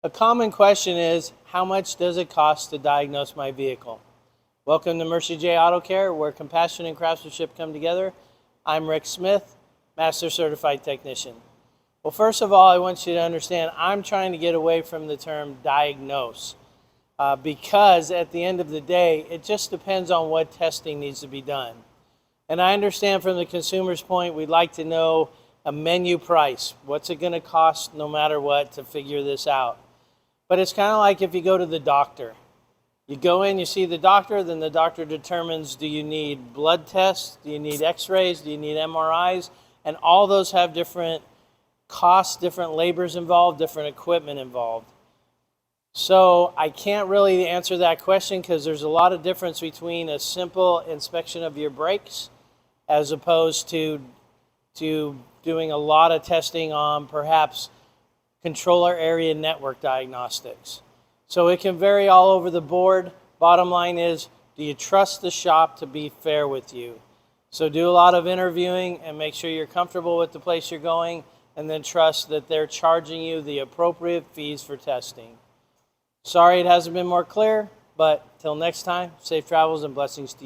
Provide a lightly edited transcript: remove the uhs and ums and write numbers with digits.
A common question is, how much does it cost to diagnose my vehicle? Welcome to Mercy J Auto Care, where compassion and craftsmanship come together. I'm Rick Smith, Master Certified Technician. Well, first of all, I want you to understand I'm trying to get away from the term diagnose because at the end of the day, it just depends on what testing needs to be done. And I understand from the consumer's point, we'd like to know a menu price. What's it going to cost no matter what to figure this out? But it's kind of like if you go to the doctor. You go in, you see the doctor, then the doctor determines, do you need blood tests, do you need x-rays, do you need MRIs, and all those have different costs, different labors involved, different equipment involved. So I can't really answer that question because there's a lot of difference between a simple inspection of your brakes as opposed to doing a lot of testing on perhaps controller area network diagnostics. So it can vary all over the board. Bottom line is, do you trust the shop to be fair with you? So do a lot of interviewing and make sure you're comfortable with the place you're going, and then trust that they're charging you the appropriate fees for testing. Sorry it hasn't been more clear, but till next time, safe travels and blessings to you.